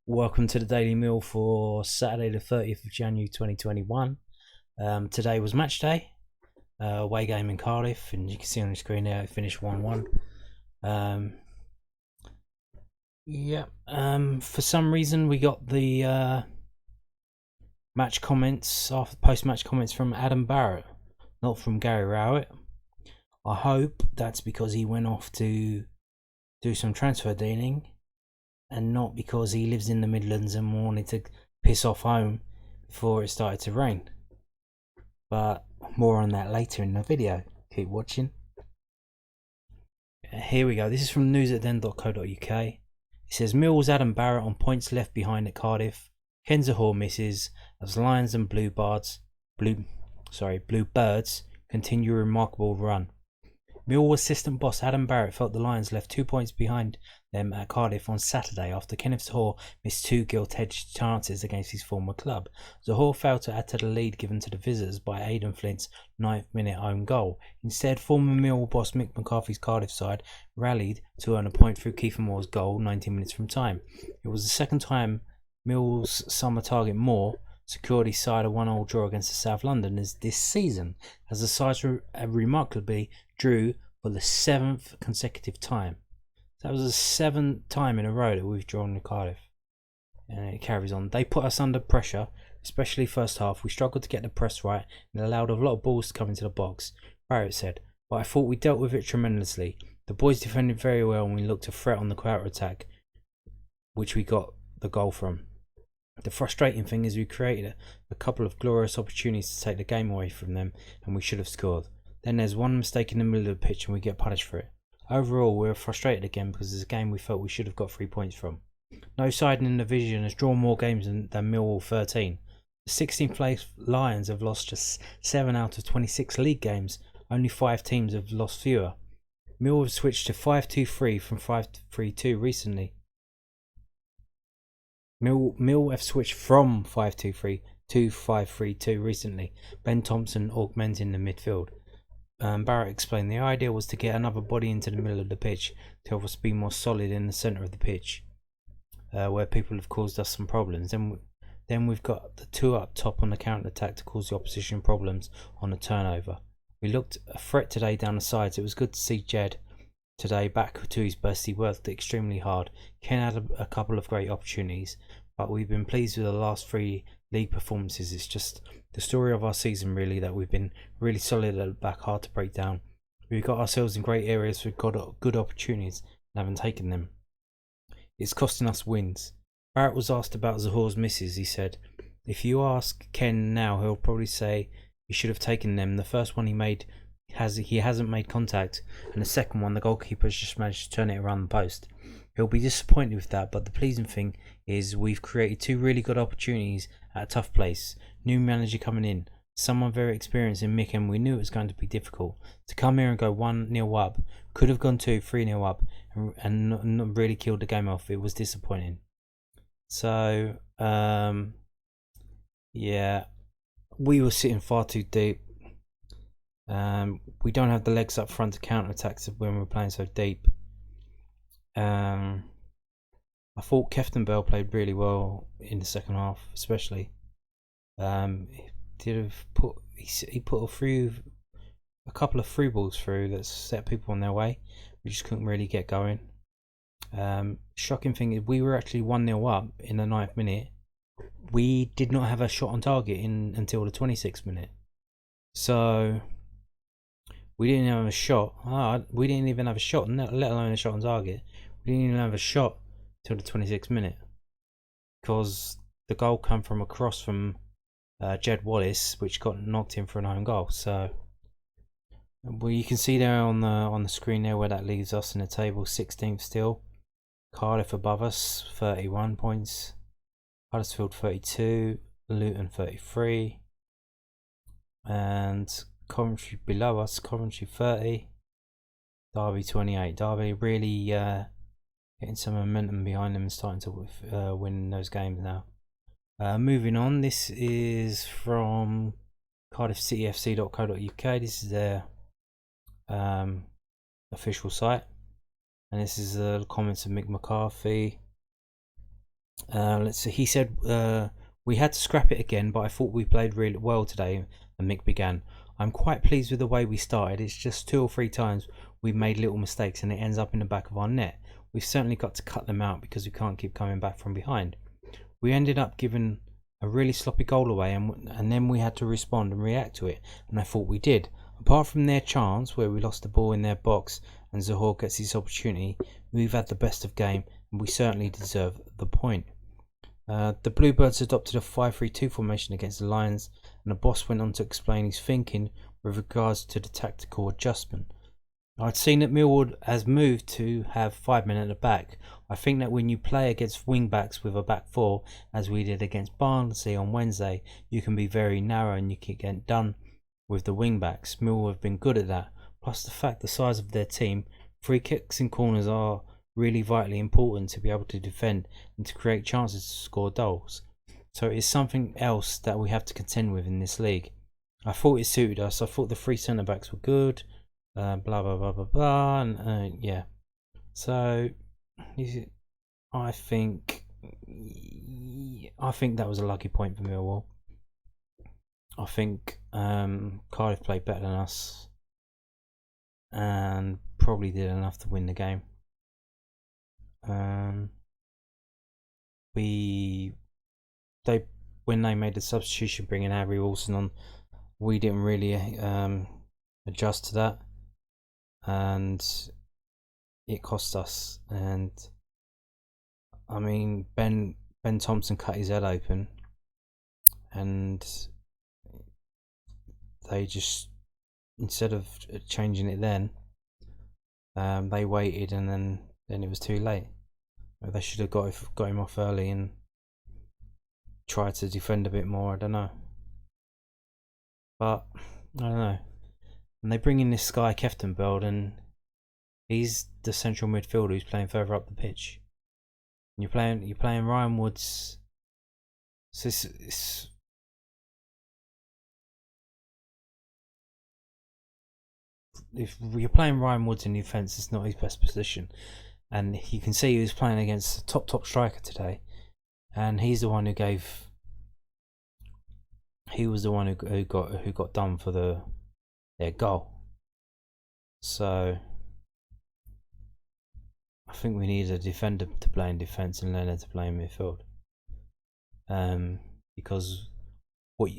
Welcome to the Daily Meal for Saturday the 30th of January 2021. Today was match day, away game in Cardiff, and you can see on the screen there it finished 1-1. For some reason we got the match comments, after post-match comments from Adam Barrett, not from Gary Rowett. I hope that's because he went off to do some transfer dealing and not because he lives in the Midlands and wanted to piss off home before it started to rain. But more on that later in the video. Keep watching. Here we go. This is from news@den.co.uk. It says Millwall's Adam Barrett on points left behind at Cardiff. Ken Zahor misses as Lions and Bluebirds continue a remarkable run. Millwall assistant boss Adam Barrett felt the Lions left 2 points behind them at Cardiff on Saturday after Kenneth Zahor missed two gilt-edged chances against his former club. Zahor failed to add to the lead given to the visitors by Aidan Flint's 9th-minute own goal. Instead, former Millwall boss Mick McCarthy's Cardiff side rallied to earn a point through Kiefer Moore's goal 19 minutes from time. It was the second time Millwall's summer target Moore secured his side a 1-1 draw against the South Londoners this season, as the sides remarkably drew for the 7th consecutive time. That was the 7th time in a row that we've drawn in Cardiff. And it carries on. They put us under pressure, especially first half. We struggled to get the press right and allowed a lot of balls to come into the box, Barrett said. But I thought we dealt with it tremendously. The boys defended very well and we looked a threat on the counter attack, which we got the goal from. The frustrating thing is we created a couple of glorious opportunities to take the game away from them and we should have scored. Then there's one mistake in the middle of the pitch and we get punished for it. Overall, we were frustrated again because it's a game we felt we should have got 3 points from. No side in the division has drawn more games than Millwall 13. The 16th place Lions have lost just 7 out of 26 league games. Only 5 teams have lost fewer. Millwall have switched to 5-2-3 from 5-3-2 recently. Mill have switched from 5-2-3 to 5-3-2 recently. Ben Thompson augmenting the midfield. Barrett explained the idea was to get another body into the middle of the pitch to help us be more solid in the centre of the pitch, where people have caused us some problems. Then we've got the two up top on the counter attack to cause the opposition problems on the turnover. We looked a threat today down the sides. It was good to see Jed today back to his best. He worked extremely hard. Ken had a couple of great opportunities, but we've been pleased with the last 3 league performances. It's just the story of our season really, that we've been really solid at the back, hard to break down. We've got ourselves in great areas, we've got good opportunities and haven't taken them. It's costing us wins. Barrett was asked about Zahor's misses. He said, if you ask Ken now, he'll probably say he should have taken them. The first one he hasn't made contact, and the second one the goalkeeper's just managed to turn it around the post. He'll be disappointed with that, but the pleasing thing is we've created 2 really good opportunities at a tough place. New manager coming in, someone very experienced in Mick, and we knew it was going to be difficult. To come here and go 1-0 up, could have gone 2-3-0 up, and not really killed the game off. It was disappointing. So, yeah, we were sitting far too deep. We don't have the legs up front to counter attacks when we're playing so deep. I thought Kefton Bell played really well in the second half, especially. He put a couple of free balls through that set people on their way. We just couldn't really get going. Shocking thing is we were actually 1-0 up in the 9th minute. We did not have a shot on target until the 26th minute. So we didn't have a shot. We didn't even have a shot, let alone a shot on target. We didn't even have a shot till the 26th minute, because the goal came from a cross from Jed Wallace, which got knocked in for an own goal. So, well, you can see there on the screen there where that leaves us in the table. 16th still. Cardiff above us, 31 points. Huddersfield 32, Luton 33, and Coventry below us. Coventry 30, Derby 28. Derby really getting some momentum behind them and starting to win those games now. Moving on, this is from cardiffcityfc.co.uk. This is their official site, and this is the comments of Mick McCarthy. Let's see. He said, we had to scrap it again, but I thought we played really well today. And Mick began. I'm quite pleased with the way we started. It's just 2 or 3 times we've made little mistakes and it ends up in the back of our net. We've certainly got to cut them out because we can't keep coming back from behind. We ended up giving a really sloppy goal away, and then we had to respond and react to it, and I thought we did. Apart from their chance where we lost the ball in their box and Zohore gets his opportunity, we've had the best of game and we certainly deserve the point. The Bluebirds adopted a 5-3-2 formation against the Lions, and the boss went on to explain his thinking with regards to the tactical adjustment. I'd seen that Millwall has moved to have 5 men at the back. I think that when you play against wing-backs with a back 4, as we did against Barnsley on Wednesday, you can be very narrow and you can get done with the wing-backs. Millwall have been good at that. Plus the fact the size of their team, free kicks and corners are really vitally important to be able to defend and to create chances to score goals. So it's something else that we have to contend with in this league. I thought it suited us. I thought the 3 centre-backs were good. Blah blah blah blah blah, and yeah. So I think that was a lucky point for Millwall. I think Cardiff played better than us and probably did enough to win the game. When they made the substitution bringing Harry Wilson on, we didn't really adjust to that, and it cost us. And I mean, Ben Thompson cut his head open, and they just, instead of changing it then, they waited, and then it was too late. They should have got him off early and tried to defend a bit more. I don't know, but I don't know. And they bring in this guy Keftenbeld, and he's the central midfielder who's playing further up the pitch. And you're playing Ryan Woods. So if you're playing Ryan Woods in defence, it's not his best position. And you can see he was playing against a top striker today, and he's the one who got done for their goal. So I think we need a defender to play in defence and Leonard to play in midfield. Because what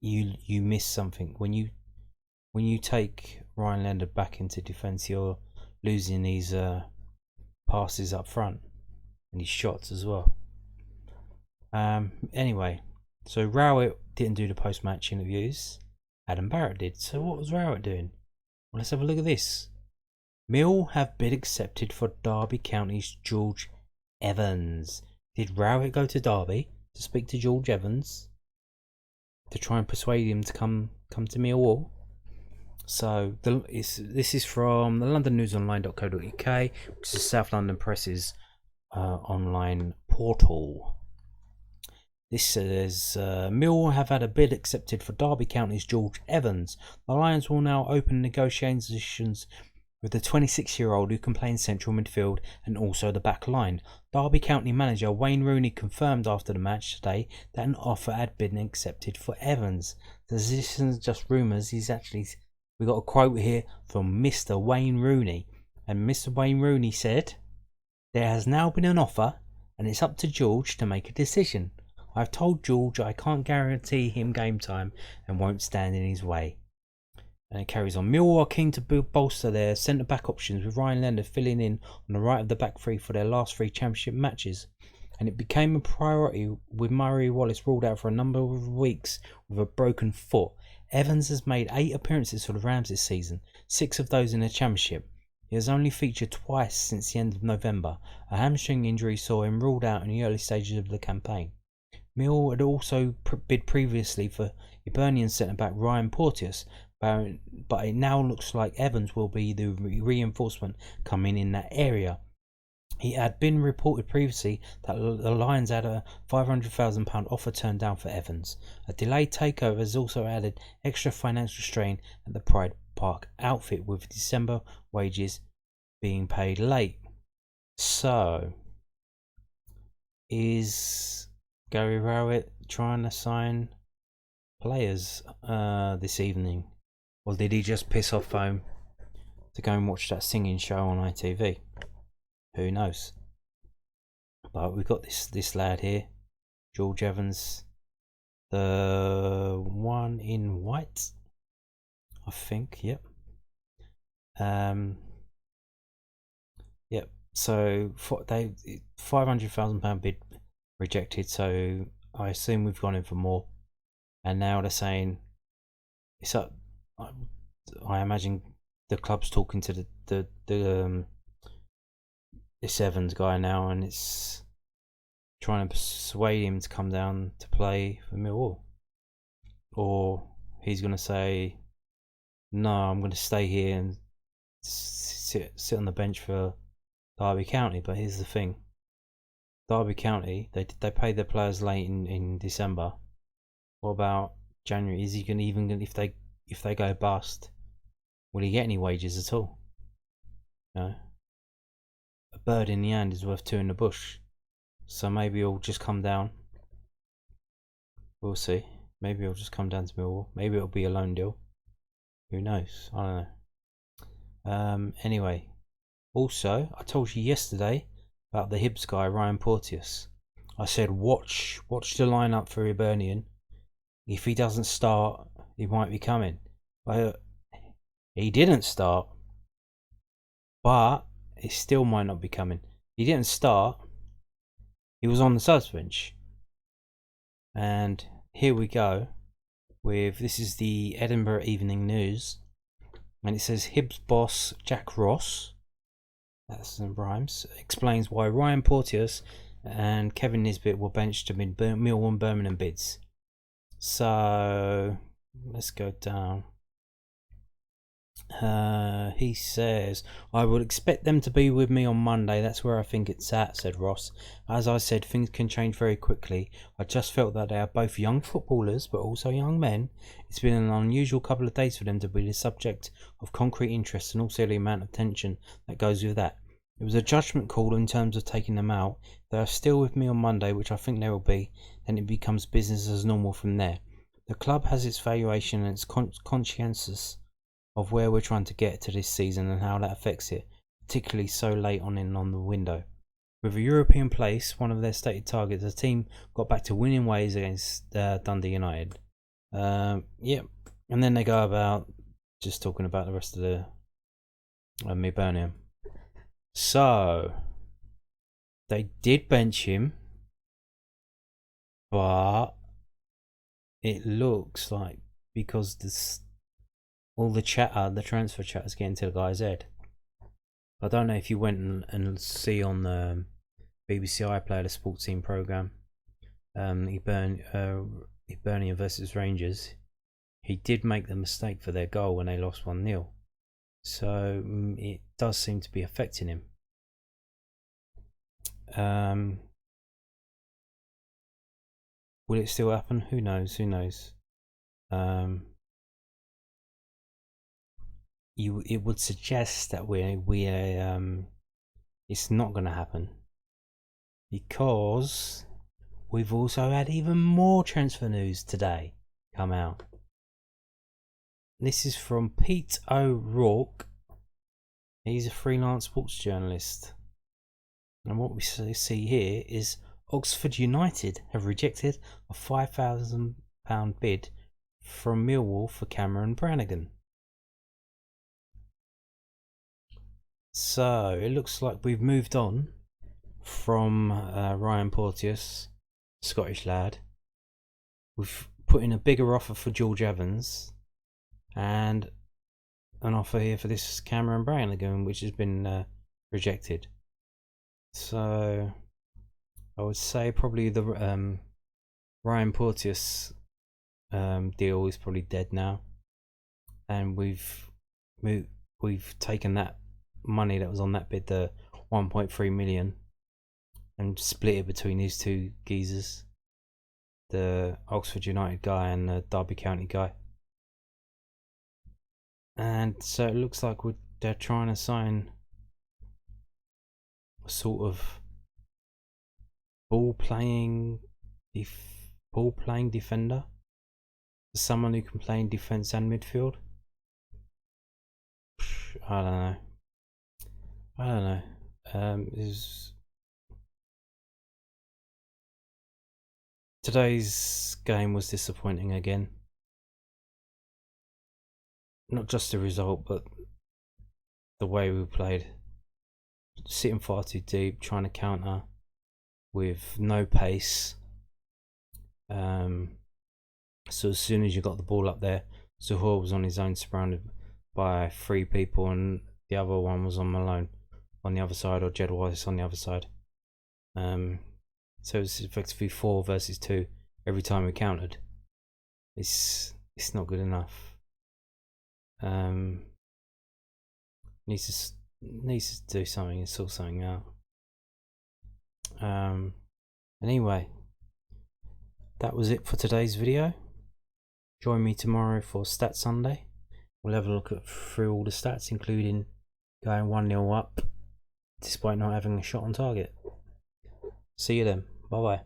you miss something when you take Ryan Leonard back into defence, you're losing these passes up front and his shots as well. Anyway, so Rowett didn't do the post-match interviews. Adam Barrett did. So what was Rowett doing? Well, let's have a look at this. Mill have bid accepted for Derby County's George Evans. Did Rowett go to Derby to speak to George Evans to try and persuade him to come to Millwall? So this is from the londonnewsonline.co.uk, which is South London Press's online portal. This says, Millwall have had a bid accepted for Derby County's George Evans. The Lions will now open negotiations with the 26-year-old who can play in central midfield and also the back line. Derby County manager Wayne Rooney confirmed after the match today that an offer had been accepted for Evans. This isn't just rumours, we got a quote here from Mr. Wayne Rooney. And Mr. Wayne Rooney said, "There has now been an offer and it's up to George to make a decision. I've told George I can't guarantee him game time and won't stand in his way." And it carries on. Millwall are keen to bolster their centre-back options, with Ryan Leonard filling in on the right of the back three for their last 3 championship matches. And it became a priority with Murray Wallace ruled out for a number of weeks with a broken foot. Evans has made 8 appearances for the Rams this season, 6 of those in the championship. He has only featured twice since the end of November. A hamstring injury saw him ruled out in the early stages of the campaign. Mill had also bid previously for Hibernian centre-back Ryan Porteous, but it now looks like Evans will be the reinforcement coming in that area. It had been reported previously that the Lions had a £500,000 offer turned down for Evans. A delayed takeover has also added extra financial strain at the Pride Park outfit, with December wages being paid late. So is Gary Rowett trying to sign players this evening? Or did he just piss off home to go and watch that singing show on ITV? Who knows? But we've got this lad here, George Evans, the one in white, I think. Yep. Yep. So they £500,000 bid rejected. So I assume we've gone in for more, and now they're saying it's up. I imagine the club's talking to this Evans guy now, and it's trying to persuade him to come down to play for Millwall, or he's going to say, "No, I'm going to stay here and sit on the bench for Derby County." But here's the thing: Derby County, they pay their players late in December. What about January? Is he going to even, if they go bust, will he get any wages at all? No. A bird in the hand is worth two in the bush. So maybe he'll just come down. We'll see. Maybe he'll just come down to Millwall. Maybe it'll be a loan deal. Who knows? I don't know. Anyway, also I told you yesterday about the Hibs guy Ryan Porteous. I said watch the lineup for Hibernian. If he doesn't start, he might be coming. But he didn't start. But he still might not be coming. He didn't start. He was on the subs bench. And here we go with, this is the Edinburgh Evening News, and it says Hibs boss Jack Ross, that's in rhymes, explains why Ryan Porteous and Kevin Nisbet were benched amid Millwall and Birmingham bids. So let's go down. He says, I would expect them to be with me on Monday. That's where I think it's at, said Ross. As I said, things can change very quickly. I just felt that they are both young footballers, but also young men. It's been an unusual couple of days for them to be the subject of concrete interest and also the amount of tension that goes with that. It was a judgment call in terms of taking them out. They are still with me on Monday, which I think they will be. Then it becomes business as normal from there. The club has its valuation and it's conscientious of where we're trying to get to this season and how that affects it, particularly so late on the window. With a European place, one of their stated targets, the team got back to winning ways against Dundee United. Yep. And then they go about just talking about the rest of the Hibernian. So they did bench him, but it looks like because all the transfer chatter is getting to the guy's head. I don't know if you went and see on the BBC iPlayer, the sports team programme, Hibernian versus Rangers. He did make the mistake for their goal when they lost 1-0. So it does seem to be affecting him. Will it still happen? Who knows? It would suggest that it's not going to happen, because we've also had even more transfer news today come out. This is from Pete O'Rourke. He's a freelance sports journalist, and what we see here is Oxford United have rejected a £5,000 bid from Millwall for Cameron Brannagan. So it looks like we've moved on from Ryan Porteous, Scottish lad. We've put in a bigger offer for George Evans and an offer here for this Cameron Brannagan, which has been rejected. So I would say probably the Ryan Porteous deal is probably dead now, and we've taken that money that was on that bid, the 1.3 million, and split it between these two geezers, the Oxford United guy and the Derby County guy. And so it looks like they're trying to sign a sort of ball playing defender. Someone who can play in defence and midfield. I don't know. Today's game was disappointing again. Not just the result, but the way we played. Sitting far too deep, trying to counter with no pace. So as soon as you got the ball up there, Zuhur was on his own, surrounded by 3 people, and the other one was on Malone on the other side, or Jed Weiss on the other side. So it's effectively 4 versus 2 every time we countered. It's not good enough. Needs to do something and sort something out. Anyway, that was it for today's video. Join me tomorrow for Stats Sunday. We'll have a look through all the stats, including going 1-0 up despite not having a shot on target. See you then. Bye bye.